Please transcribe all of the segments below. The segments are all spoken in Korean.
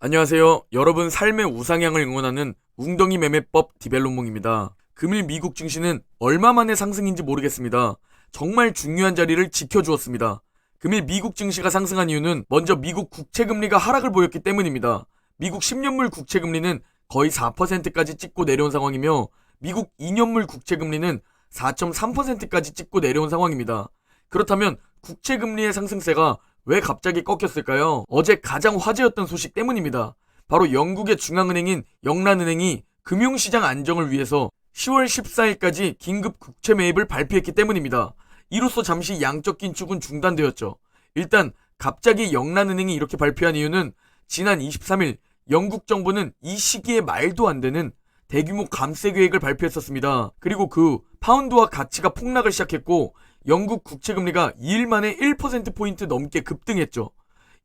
안녕하세요. 여러분 삶의 우상향을 응원하는 웅덩이 매매법 디벨론몽입니다. 금일 미국 증시는 얼마 만의 상승인지 모르겠습니다. 정말 중요한 자리를 지켜주었습니다. 금일 미국 증시가 상승한 이유는 먼저 미국 국채금리가 하락을 보였기 때문입니다. 미국 10년물 국채금리는 거의 4%까지 찍고 내려온 상황이며 미국 2년물 국채금리는 4.3%까지 찍고 내려온 상황입니다. 그렇다면 국채금리의 상승세가 왜 갑자기 꺾였을까요? 어제 가장 화제였던 소식 때문입니다. 바로 영국의 중앙은행인 영란은행이 금융시장 안정을 위해서 10월 14일까지 긴급 국채 매입을 발표했기 때문입니다. 이로써 잠시 양적 긴축은 중단되었죠. 일단 갑자기 영란은행이 이렇게 발표한 이유는 지난 23일 영국 정부는 이 시기에 말도 안 되는 대규모 감세 계획을 발표했었습니다. 그리고 그 파운드화 가치가 폭락을 시작했고 영국 국채금리가 2일 만에 1%포인트 넘게 급등했죠.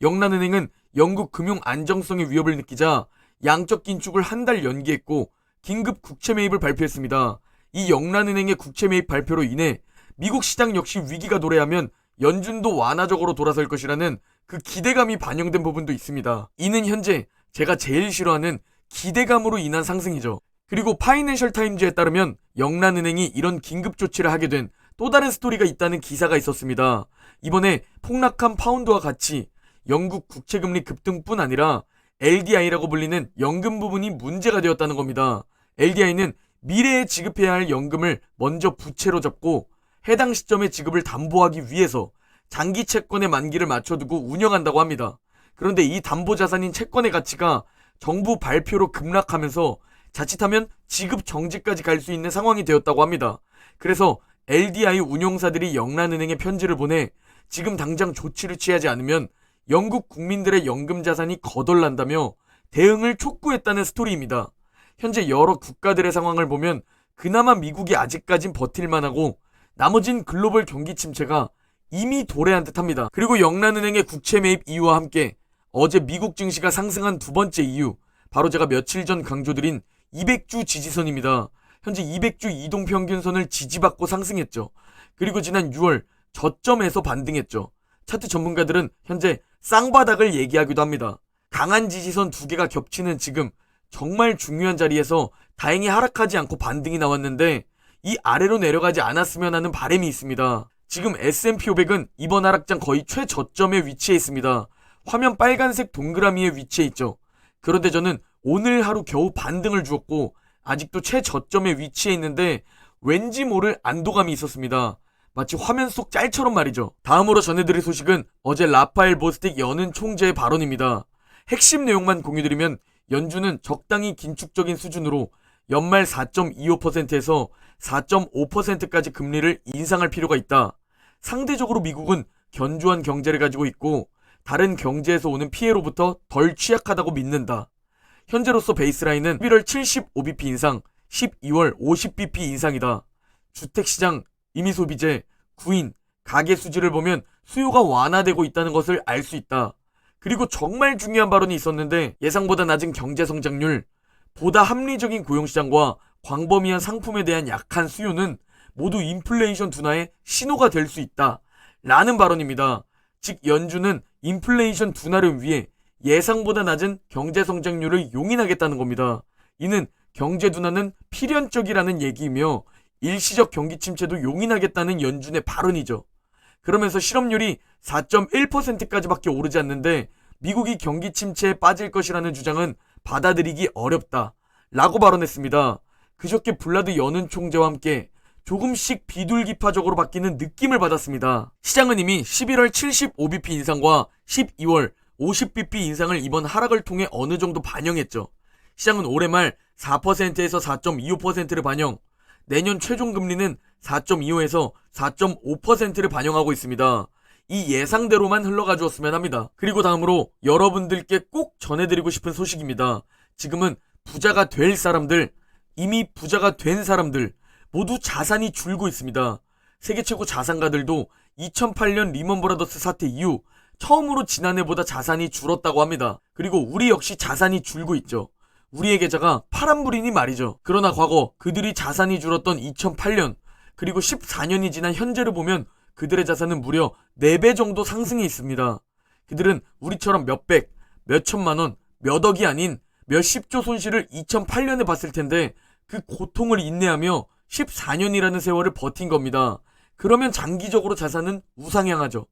영란은행은 영국 금융 안정성의 위협을 느끼자 양적 긴축을 한 달 연기했고 긴급 국채 매입을 발표했습니다. 이 영란은행의 국채 매입 발표로 인해 미국 시장 역시 위기가 도래하면 연준도 완화적으로 돌아설 것이라는 그 기대감이 반영된 부분도 있습니다. 이는 현재 제가 제일 싫어하는 기대감으로 인한 상승이죠. 그리고 파이낸셜 타임즈에 따르면 영란은행이 이런 긴급 조치를 하게 된 또 다른 스토리가 있다는 기사가 있었습니다. 이번에 폭락한 파운드와 같이 영국 국채금리 급등뿐 아니라 LDI라고 불리는 연금 부분이 문제가 되었다는 겁니다. LDI는 미래에 지급해야 할 연금을 먼저 부채로 잡고 해당 시점에 지급을 담보하기 위해서 장기 채권의 만기를 맞춰두고 운영한다고 합니다. 그런데 이 담보자산인 채권의 가치가 정부 발표로 급락하면서 자칫하면 지급 정지까지 갈 수 있는 상황이 되었다고 합니다. 그래서 LDI 운용사들이 영란은행에 편지를 보내 지금 당장 조치를 취하지 않으면 영국 국민들의 연금 자산이 거덜난다며 대응을 촉구했다는 스토리입니다. 현재 여러 국가들의 상황을 보면 그나마 미국이 아직까진 버틸만하고 나머진 글로벌 경기 침체가 이미 도래한 듯합니다. 그리고 영란은행의 국채 매입 이유와 함께 어제 미국 증시가 상승한 두 번째 이유, 바로 제가 며칠 전 강조드린 200주 지지선입니다. 현재 200주 이동평균선을 지지받고 상승했죠. 그리고 지난 6월 저점에서 반등했죠. 차트 전문가들은 현재 쌍바닥을 얘기하기도 합니다. 강한 지지선 두 개가 겹치는 지금 정말 중요한 자리에서 다행히 하락하지 않고 반등이 나왔는데 이 아래로 내려가지 않았으면 하는 바람이 있습니다. 지금 S&P 500은 이번 하락장 거의 최저점에 위치해 있습니다. 화면 빨간색 동그라미에 위치해 있죠. 그런데 저는 오늘 하루 겨우 반등을 주었고 아직도 최저점에 위치해 있는데 왠지 모를 안도감이 있었습니다. 마치 화면 속 짤처럼 말이죠. 다음으로 전해드릴 소식은 어제 라파엘 보스틱 연은 총재의 발언입니다. 핵심 내용만 공유드리면 연준은 적당히 긴축적인 수준으로 연말 4.25%에서 4.5%까지 금리를 인상할 필요가 있다. 상대적으로 미국은 견조한 경제를 가지고 있고 다른 경제에서 오는 피해로부터 덜 취약하다고 믿는다. 현재로서 베이스라인은 11월 75bp 인상, 12월 50bp 인상이다. 주택시장, 임의소비재, 구인, 가계 수지를 보면 수요가 완화되고 있다는 것을 알 수 있다. 그리고 정말 중요한 발언이 있었는데 예상보다 낮은 경제성장률, 보다 합리적인 고용시장과 광범위한 상품에 대한 약한 수요는 모두 인플레이션 둔화의 신호가 될 수 있다. 라는 발언입니다. 즉 연준은 인플레이션 둔화를 위해 예상보다 낮은 경제성장률을 용인하겠다는 겁니다. 이는 경제 둔화는 필연적이라는 얘기이며 일시적 경기 침체도 용인하겠다는 연준의 발언이죠. 그러면서 실업률이 4.1%까지밖에 오르지 않는데 미국이 경기 침체에 빠질 것이라는 주장은 받아들이기 어렵다 라고 발언했습니다. 그저께 블라드 연은 총재와 함께 조금씩 비둘기파적으로 바뀌는 느낌을 받았습니다. 시장은 이미 11월 75bp 인상과 12월 50bp 인상을 이번 하락을 통해 어느 정도 반영했죠. 시장은 올해 말 4%에서 4.25%를 반영, 내년 최종 금리는 4.25에서 4.5%를 반영하고 있습니다. 이 예상대로만 흘러가주었으면 합니다. 그리고 다음으로 여러분들께 꼭 전해드리고 싶은 소식입니다. 지금은 부자가 될 사람들, 이미 부자가 된 사람들 모두 자산이 줄고 있습니다. 세계 최고 자산가들도 2008년 리먼 브라더스 사태 이후 처음으로 지난해보다 자산이 줄었다고 합니다. 그리고 우리 역시 자산이 줄고 있죠. 우리의 계좌가 파란불이니 말이죠. 그러나 과거 그들이 자산이 줄었던 2008년 그리고 14년이 지난 현재를 보면 그들의 자산은 무려 4배 정도 상승해 있습니다. 그들은 우리처럼 몇백, 몇천만원, 몇 억이 아닌 몇십조 손실을 2008년에 봤을 텐데 그 고통을 인내하며 14년이라는 세월을 버틴 겁니다. 그러면 장기적으로 자산은 우상향하죠.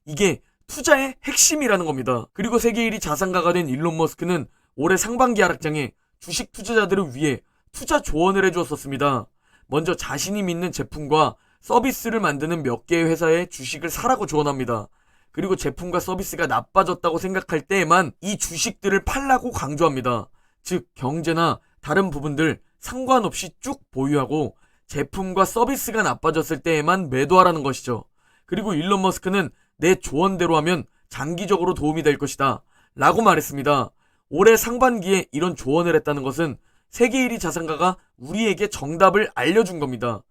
이게 투자의 핵심이라는 겁니다. 그리고 세계 1위 자산가가 된 일론 머스크는 올해 상반기 하락장에 주식 투자자들을 위해 투자 조언을 해주었었습니다. 먼저 자신이 믿는 제품과 서비스를 만드는 몇 개의 회사의 주식을 사라고 조언합니다. 그리고 제품과 서비스가 나빠졌다고 생각할 때에만 이 주식들을 팔라고 강조합니다. 즉 경제나 다른 부분들 상관없이 쭉 보유하고 제품과 서비스가 나빠졌을 때에만 매도하라는 것이죠. 그리고 일론 머스크는 내 조언대로 하면 장기적으로 도움이 될 것이다 라고 말했습니다. 올해 상반기에 이런 조언을 했다는 것은 세계 1위 자산가가 우리에게 정답을 알려준 겁니다.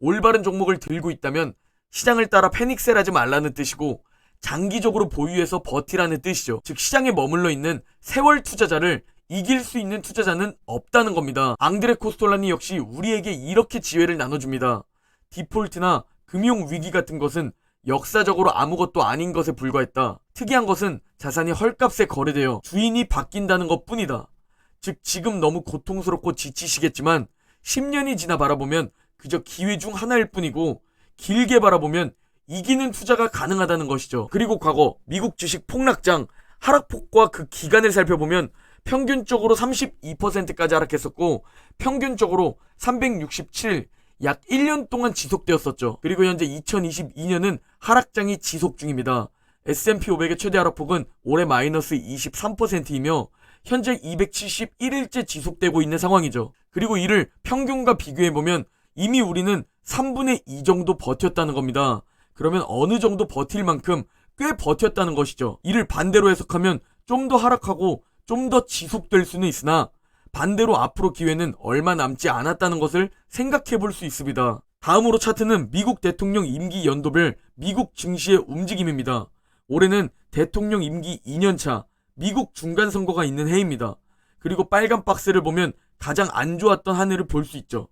올바른 종목을 들고 있다면 시장을 따라 패닉셀하지 말라는 뜻이고 장기적으로 보유해서 버티라는 뜻이죠. 즉 시장에 머물러 있는 세월 투자자를 이길 수 있는 투자자는 없다는 겁니다. 앙드레 코스톨라니 역시 우리에게 이렇게 지혜를 나눠줍니다. 디폴트나 금융위기 같은 것은 역사적으로 아무것도 아닌 것에 불과했다. 특이한 것은 자산이 헐값에 거래되어 주인이 바뀐다는 것 뿐이다. 즉 지금 너무 고통스럽고 지치시겠지만 10년이 지나 바라보면 그저 기회 중 하나일 뿐이고 길게 바라보면 이기는 투자가 가능하다는 것이죠. 그리고 과거 미국 주식 폭락장 하락폭과 그 기간을 살펴보면 평균적으로 32%까지 하락했었고 평균적으로 367, 약 1년 동안 지속되었었죠. 그리고 현재 2022년은 하락장이 지속 중입니다. S&P 500의 최대 하락폭은 올해 마이너스 23%이며 현재 271일째 지속되고 있는 상황이죠. 그리고 이를 평균과 비교해보면 이미 우리는 3분의 2 정도 버텼다는 겁니다. 그러면 어느 정도 버틸 만큼 꽤 버텼다는 것이죠. 이를 반대로 해석하면 좀 더 하락하고 좀 더 지속될 수는 있으나 반대로 앞으로 기회는 얼마 남지 않았다는 것을 생각해 볼 수 있습니다. 다음으로 차트는 미국 대통령 임기 연도별 미국 증시의 움직임입니다. 올해는 대통령 임기 2년차 미국 중간선거가 있는 해입니다. 그리고 빨간 박스를 보면 가장 안 좋았던 한 해를 볼 수 있죠.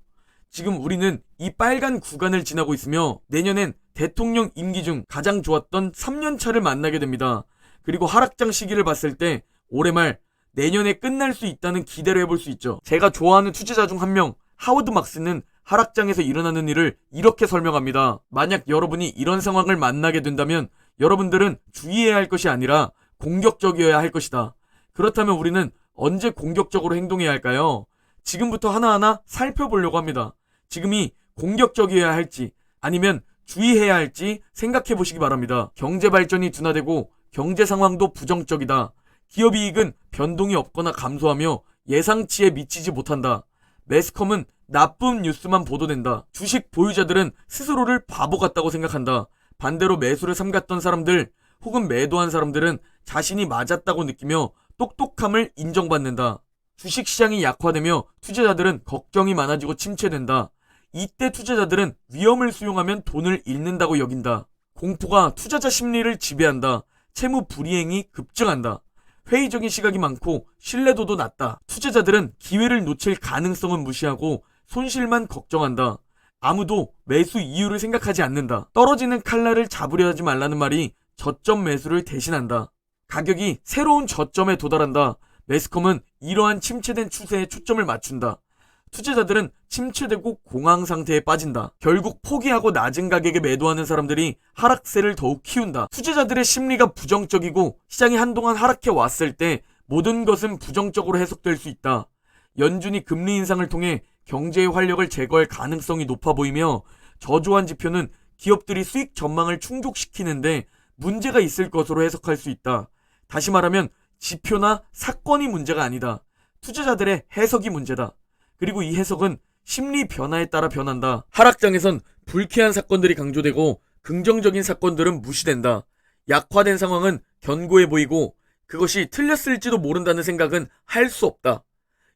지금 우리는 이 빨간 구간을 지나고 있으며 내년엔 대통령 임기 중 가장 좋았던 3년차를 만나게 됩니다. 그리고 하락장 시기를 봤을 때 올해 말 내년에 끝날 수 있다는 기대를 해볼 수 있죠. 제가 좋아하는 투자자 중 한 명 하워드 막스는 하락장에서 일어나는 일을 이렇게 설명합니다. 만약 여러분이 이런 상황을 만나게 된다면 여러분들은 주의해야 할 것이 아니라 공격적이어야 할 것이다. 그렇다면 우리는 언제 공격적으로 행동해야 할까요? 지금부터 하나하나 살펴보려고 합니다. 지금이 공격적이어야 할지 아니면 주의해야 할지 생각해 보시기 바랍니다. 경제 발전이 둔화되고 경제 상황도 부정적이다. 기업 이익은 변동이 없거나 감소하며 예상치에 미치지 못한다. 매스컴은 나쁜 뉴스만 보도된다. 주식 보유자들은 스스로를 바보 같다고 생각한다. 반대로 매수를 삼갔던 사람들 혹은 매도한 사람들은 자신이 맞았다고 느끼며 똑똑함을 인정받는다. 주식시장이 약화되며 투자자들은 걱정이 많아지고 침체된다. 이때 투자자들은 위험을 수용하면 돈을 잃는다고 여긴다. 공포가 투자자 심리를 지배한다. 채무 불이행이 급증한다. 회의적인 시각이 많고 신뢰도도 낮다. 투자자들은 기회를 놓칠 가능성은 무시하고 손실만 걱정한다. 아무도 매수 이유를 생각하지 않는다. 떨어지는 칼날을 잡으려 하지 말라는 말이 저점 매수를 대신한다. 가격이 새로운 저점에 도달한다. 매스컴은 이러한 침체된 추세에 초점을 맞춘다. 투자자들은 침체되고 공황 상태에 빠진다. 결국 포기하고 낮은 가격에 매도하는 사람들이 하락세를 더욱 키운다. 투자자들의 심리가 부정적이고 시장이 한동안 하락해 왔을 때 모든 것은 부정적으로 해석될 수 있다. 연준이 금리 인상을 통해 경제의 활력을 제거할 가능성이 높아 보이며 저조한 지표는 기업들이 수익 전망을 충족시키는데 문제가 있을 것으로 해석할 수 있다. 다시 말하면 지표나 사건이 문제가 아니다. 투자자들의 해석이 문제다. 그리고 이 해석은 심리 변화에 따라 변한다. 하락장에선 불쾌한 사건들이 강조되고 긍정적인 사건들은 무시된다. 약화된 상황은 견고해 보이고 그것이 틀렸을지도 모른다는 생각은 할 수 없다.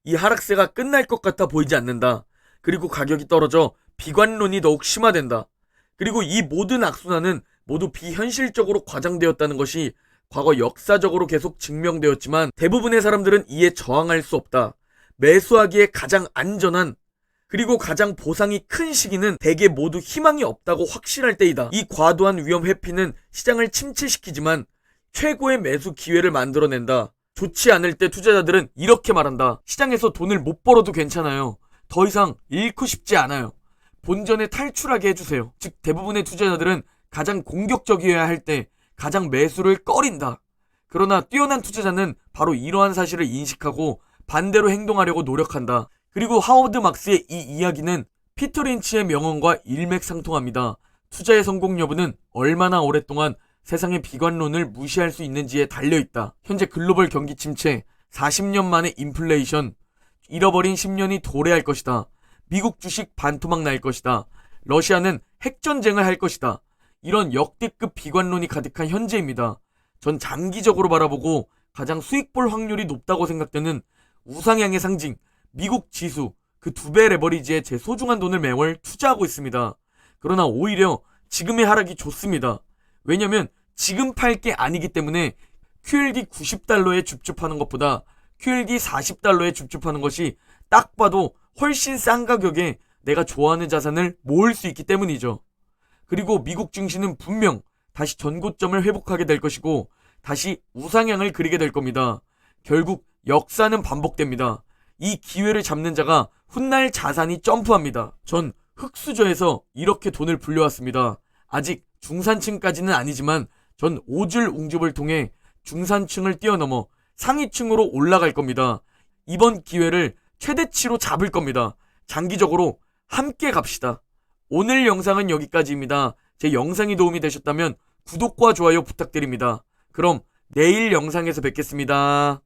이 하락세가 끝날 것 같아 보이지 않는다. 그리고 가격이 떨어져 비관론이 더욱 심화된다. 그리고 이 모든 악순환은 모두 비현실적으로 과장되었다는 것이 과거 역사적으로 계속 증명되었지만 대부분의 사람들은 이에 저항할 수 없다. 매수하기에 가장 안전한 그리고 가장 보상이 큰 시기는 대개 모두 희망이 없다고 확신할 때이다. 이 과도한 위험 회피는 시장을 침체시키지만 최고의 매수 기회를 만들어낸다. 좋지 않을 때 투자자들은 이렇게 말한다. 시장에서 돈을 못 벌어도 괜찮아요. 더 이상 잃고 싶지 않아요. 본전에 탈출하게 해주세요. 즉 대부분의 투자자들은 가장 공격적이어야 할 때 가장 매수를 꺼린다. 그러나 뛰어난 투자자는 바로 이러한 사실을 인식하고 반대로 행동하려고 노력한다. 그리고 하워드 막스의 이 이야기는 피터 린치의 명언과 일맥상통합니다. 투자의 성공 여부는 얼마나 오랫동안 세상의 비관론을 무시할 수 있는지에 달려있다. 현재 글로벌 경기 침체, 40년 만의 인플레이션, 잃어버린 10년이 도래할 것이다. 미국 주식 반토막 날 것이다. 러시아는 핵전쟁을 할 것이다. 이런 역대급 비관론이 가득한 현재입니다. 전 장기적으로 바라보고 가장 수익 볼 확률이 높다고 생각되는 우상향의 상징, 미국 지수, 그 2배 레버리지에 제 소중한 돈을 매월 투자하고 있습니다. 그러나 오히려 지금의 하락이 좋습니다. 왜냐면 지금 팔 게 아니기 때문에 QLD 90달러에 줍줍하는 것보다 QLD 40달러에 줍줍하는 것이 딱 봐도 훨씬 싼 가격에 내가 좋아하는 자산을 모을 수 있기 때문이죠. 그리고 미국 증시는 분명 다시 전고점을 회복하게 될 것이고 다시 우상향을 그리게 될 겁니다. 결국 역사는 반복됩니다. 이 기회를 잡는 자가 훗날 자산이 점프합니다. 전 흑수저에서 이렇게 돈을 불려왔습니다. 아직 중산층까지는 아니지만 전 5줄 웅줍을 통해 중산층을 뛰어넘어 상위층으로 올라갈 겁니다. 이번 기회를 최대치로 잡을 겁니다. 장기적으로 함께 갑시다. 오늘 영상은 여기까지입니다. 제 영상이 도움이 되셨다면 구독과 좋아요 부탁드립니다. 그럼 내일 영상에서 뵙겠습니다.